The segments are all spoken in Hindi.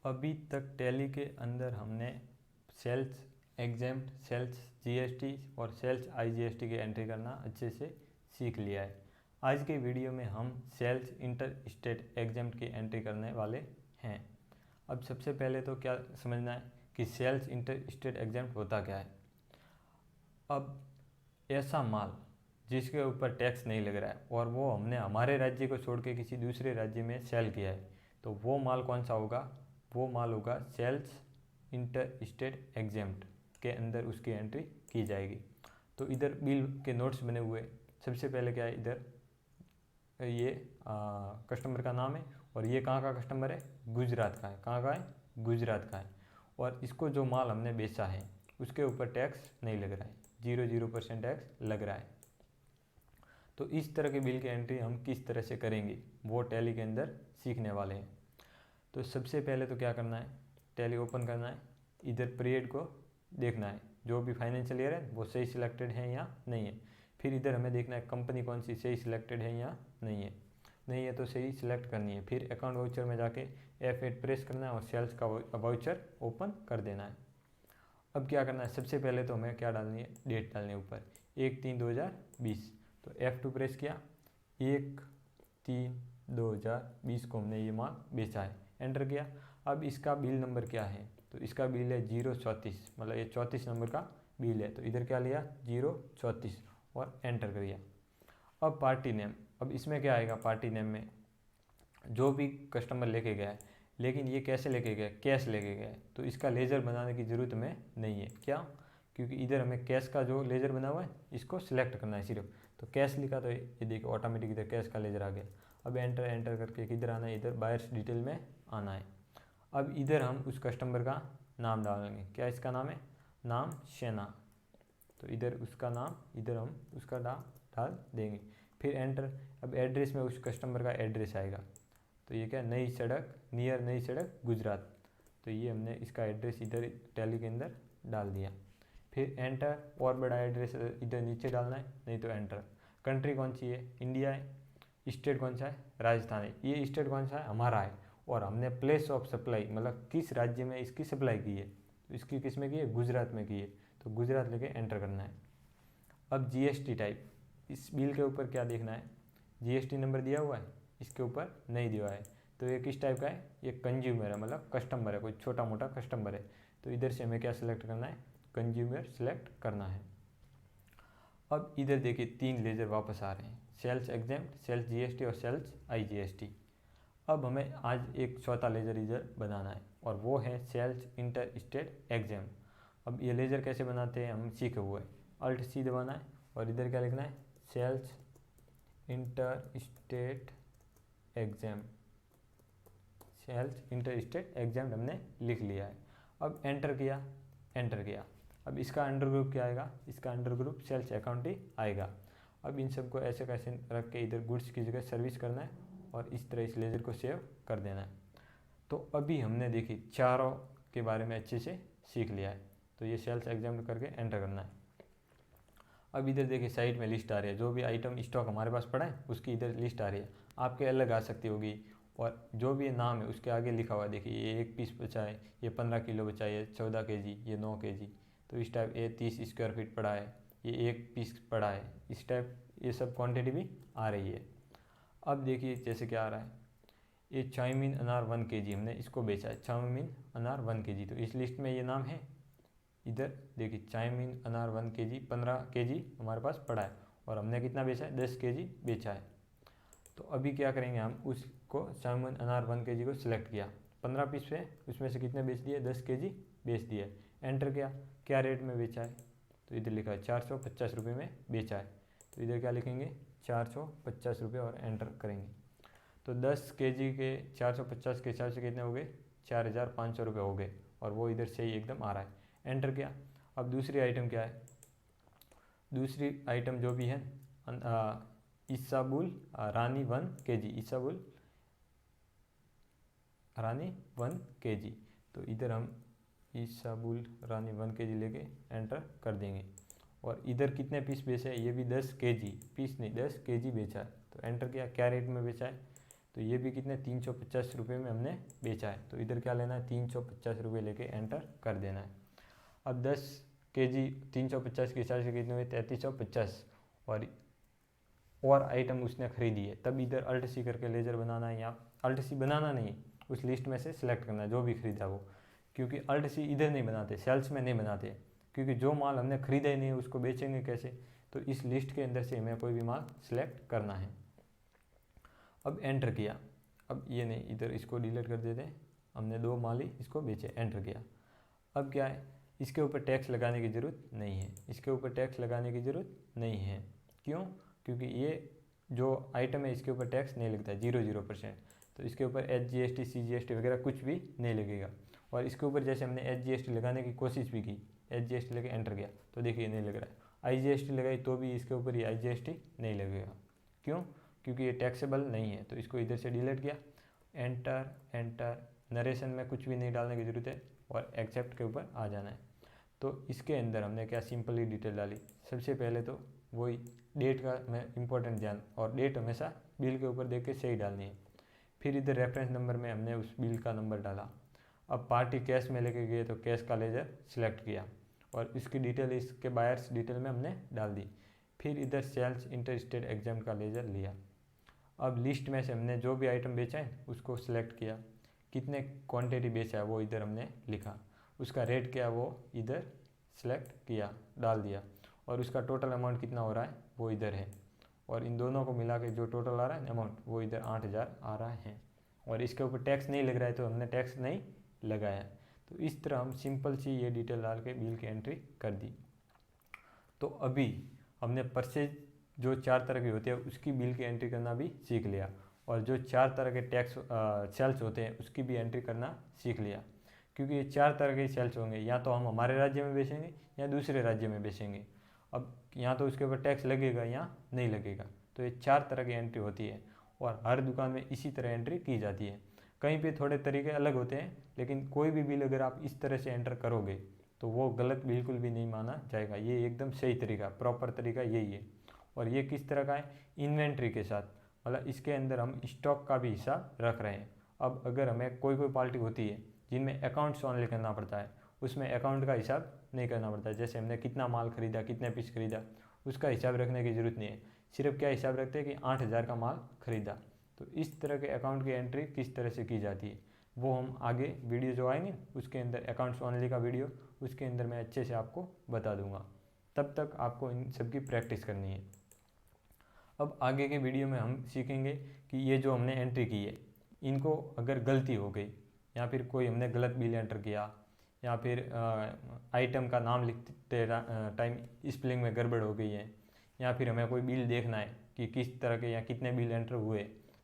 अभी तक टैली के अंदर हमने सेल्स एग्जेम्प्ट, सेल्स जीएसटी और सेल्स आईजीएसटी की एंट्री करना अच्छे से सीख लिया है। आज के वीडियो में हम सेल्स इंटर स्टेट एग्जेम्प्ट की एंट्री करने वाले हैं। अब सबसे पहले तो क्या समझना है कि सेल्स इंटर स्टेट एग्जेम्प्ट होता क्या है। अब ऐसा माल जिसके ऊपर टैक्स नहीं लग रहा है और वो हमने हमारे राज्य को छोड़ के किसी दूसरे राज्य में सेल किया है, तो वो माल कौन सा होगा? वो माल होगा सेल्स इंटर स्टेट एग्जेम्प्ट के अंदर उसकी एंट्री की जाएगी। तो इधर बिल के नोट्स बने हुए। सबसे पहले क्या है, इधर ये कस्टमर का नाम है और ये कहाँ का कस्टमर है? गुजरात का है। कहाँ का है? गुजरात का है। और इसको जो माल हमने बेचा है उसके ऊपर टैक्स नहीं लग रहा है, 0% टैक्स लग रहा है। तो इस तरह के बिल की एंट्री हम किस तरह से करेंगे वो टैली के अंदर सीखने वाले हैं। तो सबसे पहले तो क्या करना है, टैली ओपन करना है। इधर पीरियड को देखना है, जो भी फाइनेंशियल ईयर है वो सही सिलेक्टेड है या नहीं है। फिर इधर हमें देखना है कंपनी कौन सी सही सिलेक्टेड है या नहीं है। नहीं है तो सही सिलेक्ट करनी है। फिर अकाउंट वाउचर में जाके F8 प्रेस करना है और सेल्स का वाउचर ओपन कर देना है। अब क्या करना है, सबसे पहले तो हमें क्या डालनी है, डेट डालनी है ऊपर 1/3/2020। तो F2 प्रेस किया, 1/3/2020 को हमने ये माल बेचा है, एंटर किया। अब इसका बिल नंबर क्या है, तो इसका बिल है 034, मतलब ये 34 नंबर का बिल है। तो इधर क्या लिया, 034 और एंटर कर दिया। अब पार्टी नेम, अब इसमें क्या आएगा, पार्टी नेम में जो भी कस्टमर लेके गया है, लेकिन ये कैसे लेके गया, कैश लेके गया है, तो इसका लेजर बनाने की ज़रूरत हमें नहीं है। क्या? क्योंकि इधर हमें कैश का जो लेजर बना हुआ है इसको सिलेक्ट करना है सिर्फ। तो कैश लिखा तो ये देखिए ऑटोमेटिक इधर कैश का लेजर आ गया। अब एंटर करके किधर आना है, इधर बायर्स डिटेल में आना है। अब इधर हम उस कस्टमर का नाम डालेंगे। क्या इसका नाम है? नाम शेना। तो इधर उसका नाम, इधर हम उसका डाल देंगे। फिर एंटर। अब एड्रेस में उस कस्टमर का एड्रेस आएगा। तो ये क्या, नई सड़क, नियर नई सड़क गुजरात। तो ये हमने इसका एड्रेस इधर टैली के अंदर डाल दिया। फिर एंटर, और बड़ा एड्रेस इधर नीचे डालना है, नहीं तो एंटर। कंट्री कौन सी है? इंडिया है। स्टेट कौन सा है? राजस्थान है। ये स्टेट कौन सा है? हमारा है। और हमने प्लेस ऑफ सप्लाई, मतलब किस राज्य में इसकी सप्लाई की है, तो इसकी किस में की है? गुजरात में की है। तो गुजरात लेके एंटर करना है। अब जीएसटी टाइप, इस बिल के ऊपर क्या देखना है, जीएसटी नंबर दिया हुआ है, इसके ऊपर नहीं दिया है। तो ये किस टाइप का है? ये कंज्यूमर है, मतलब कस्टमर है, कोई छोटा मोटा कस्टमर है। तो इधर से हमें क्या सिलेक्ट करना है, कंज्यूमर सिलेक्ट करना है। अब इधर देखिए 3 लेजर वापस आ रहे हैं, सेल्स एग्जेम्प्ट, सेल्स जीएसटी और सेल्स आईजीएसटी। अब हमें आज एक चौथा लेजर इधर बनाना है और वो है सेल्स इंटर स्टेट एग्जेम्प्ट। अब ये लेजर कैसे बनाते हैं हम सीखे हुए हैं। अल्ट सी दबाना है और इधर क्या लिखना है, sales inter state exam. Sales inter state exam हमने लिख लिया है। अब एंटर किया, एंटर किया। अब इसका अंडर ग्रुप क्या आएगा, इसका अंडर ग्रुप सेल्स अकाउंट ही आएगा। अब इन सबको ऐसे कैसे रख के इधर गुड्स की जगह सर्विस करना है और इस तरह इस लेजर को सेव कर देना है। तो अभी हमने देखी चारों के बारे में अच्छे से सीख लिया है। तो ये सेल्स एग्जाम करके एंटर करना है। अब इधर देखिए साइड में लिस्ट आ रही है, जो भी आइटम स्टॉक हमारे पास पड़ा है उसकी इधर लिस्ट आ रही है। आपके अलग आ सकती होगी, और जो भी नाम है उसके आगे लिखा हुआ है, देखिए ये 1 पीस बचा है, ये 15 किलो बचा है, ये 14 kg, ये 9 kg। तो इस टाइप ये 30 स्क्वायर फीट पड़ा है, ये 1 पीस पड़ा है, इस टाइप ये सब क्वान्टिटी भी आ रही है। अब देखिए जैसे क्या आ रहा है, ये चाउमीन अनार 1 kg हमने इसको बेचा है, चाउमीन अनार 1 kg। तो इस लिस्ट में ये नाम है। इधर देखिए चाउमीन अनार 1 kg, 15 kg हमारे पास पड़ा है और हमने कितना बेचा है, 10 kg बेचा है। तो अभी क्या करेंगे, हम उसको चाउमीन अनार 1 kg को सिलेक्ट किया, 15 पीस पे उसमें से कितने बेच दिए, 10 kg बेच दिए। एंटर किया, क्या रेट में बेचा है, तो इधर लिखा है 450 रुपये में बेचा है। तो इधर क्या लिखेंगे, 450 रुपये और एंटर करेंगे। तो 10 kg के 450 के हिसाब से कितने हो गए, 4500 रुपये हो गए, और वो इधर से ही एकदम आ रहा है। एंटर किया। अब दूसरी आइटम क्या है, दूसरी आइटम जो भी है इसाबुल रानी 1 kg, इसाबुल रानी 1 kg। तो इधर हम इसाबुल रानी 1 kg लेके एंटर कर देंगे। और इधर कितने पीस बेचे हैं, ये भी 10 kg, पीस नहीं 10 kg बेचा है। तो एंटर किया, क्या रेट में बेचा है, तो तो ये भी कितने 350 रुपये में हमने बेचा है। तो इधर क्या लेना है 350 रुपये लेके एंटर कर देना है। अब 10 kg 350 के हिसाब से कितने हुए 3350 और आइटम उसने खरीदी है। तब इधर अल्ट सी करके लेजर बनाना है, या अल्ट सी बनाना नहीं, उस लिस्ट में से सिलेक्ट करना है जो भी खरीदा वो, क्योंकि अल्ट सी इधर नहीं बनाते, सेल्स में नहीं बनाते, क्योंकि जो माल हमने खरीदा ही नहीं उसको बेचेंगे कैसे। तो इस लिस्ट के अंदर से हमें कोई भी माल सिलेक्ट करना है। अब एंटर किया, अब ये नहीं, इधर इसको डिलीट कर देते हैं, हमने 2 माल ही इसको बेचे, एंटर किया। अब क्या है, इसके ऊपर टैक्स लगाने की ज़रूरत नहीं है, इसके ऊपर टैक्स लगाने की ज़रूरत नहीं है। क्यों? क्योंकि ये जो आइटम है इसके ऊपर टैक्स नहीं लगता है 0% तो इसके ऊपर SGST CGST वगैरह कुछ भी नहीं लगेगा। और इसके ऊपर जैसे हमने SGST लगाने की कोशिश भी की, SGST लेके एंटर किया तो देखिए नहीं लग रहा है। IGST लगाई तो भी इसके ऊपर ये IGST नहीं लगेगा। क्यों? क्योंकि ये टैक्सेबल नहीं है। तो इसको इधर से डिलीट किया, एंटर एंटर, नरेशन में कुछ भी नहीं डालने की ज़रूरत है और एक्सेप्ट के ऊपर आ जाना है। तो इसके अंदर हमने क्या सिंपली डिटेल डाली। सबसे पहले तो वही डेट का मैं इम्पोर्टेंट ध्यान, और डेट हमेशा बिल के ऊपर देख के सही डालनी है। फिर इधर रेफरेंस नंबर में हमने उस बिल का नंबर डाला। अब पार्टी कैश में लेके गए तो कैश का लेजर सिलेक्ट किया और इसकी डिटेल इसके बायर्स डिटेल में हमने डाल दी। फिर इधर सेल्स इंटर स्टेट एग्जाम का लेजर लिया। अब लिस्ट में से हमने जो भी आइटम बेचा है उसको सिलेक्ट किया, कितने क्वांटिटी बेचा है वो इधर हमने लिखा, उसका रेट क्या है वो इधर सेलेक्ट किया, डाल दिया, और उसका टोटल अमाउंट कितना हो रहा है वो इधर है, और इन दोनों को मिला के जो टोटल आ रहा है अमाउंट वो इधर 8000 आ रहा है। और इसके ऊपर टैक्स नहीं लग रहा है तो हमने टैक्स नहीं लगाया। तो इस तरह हम सिंपल सी ये डिटेल डाल के बिल की एंट्री कर दी। तो अभी हमने परचेज जो 4 तरह के होते हैं उसकी बिल की एंट्री करना भी सीख लिया, और जो 4 तरह के टैक्स सेल्स होते हैं उसकी भी एंट्री करना सीख लिया। क्योंकि ये 4 तरह के सेल्स होंगे, या तो हम हमारे राज्य में बेचेंगे या दूसरे राज्य में बेचेंगे। अब यहाँ तो उसके ऊपर टैक्स लगेगा या नहीं लगेगा। तो ये 4 तरह की एंट्री होती है और हर दुकान में इसी तरह एंट्री की जाती है। कहीं पे थोड़े तरीके अलग होते हैं, लेकिन कोई भी बिल अगर आप इस तरह से एंटर करोगे तो वो गलत बिल्कुल भी नहीं माना जाएगा। ये एकदम सही तरीका, प्रॉपर तरीका यही है। और ये किस तरह का है, इन्वेंट्री के साथ, मतलब इसके अंदर हम स्टॉक का भी हिसाब रख रहे हैं। अब अगर हमें कोई पार्टी होती है जिनमें अकाउंट्स ऑनली करना पड़ता है, उसमें अकाउंट का हिसाब नहीं करना पड़ता है। जैसे हमने कितना माल खरीदा, कितने पीस खरीदा, उसका हिसाब रखने की ज़रूरत नहीं है। सिर्फ क्या हिसाब रखते हैं कि 8000 का माल खरीदा। तो इस तरह के अकाउंट की एंट्री किस तरह से की जाती है वो हम आगे वीडियो जो आएंगे उसके अंदर, अकाउंट्स ऑनली का वीडियो, उसके अंदर मैं अच्छे से आपको बता दूंगा। तब तक आपको इन सब की प्रैक्टिस करनी है। अब आगे के वीडियो में हम सीखेंगे कि ये जो हमने एंट्री की है इनको अगर गलती हो गई, या फिर कोई हमने गलत बिल एंटर किया, या फिर आइटम का नाम लिखते टाइम स्पेलिंग में गड़बड़ हो गई है, या फिर हमें कोई बिल देखना है कि किस तरह के या कितने बिल एंटर हुए,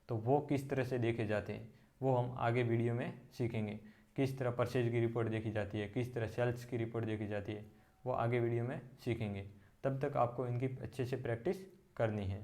तो वो किस तरह से देखे जाते हैं वो हम आगे वीडियो में सीखेंगे। किस तरह परचेज की रिपोर्ट देखी जाती है, किस तरह सेल्स की रिपोर्ट देखी जाती है, वो आगे वीडियो में सीखेंगे। तब तक आपको इनकी अच्छे से प्रैक्टिस करनी है।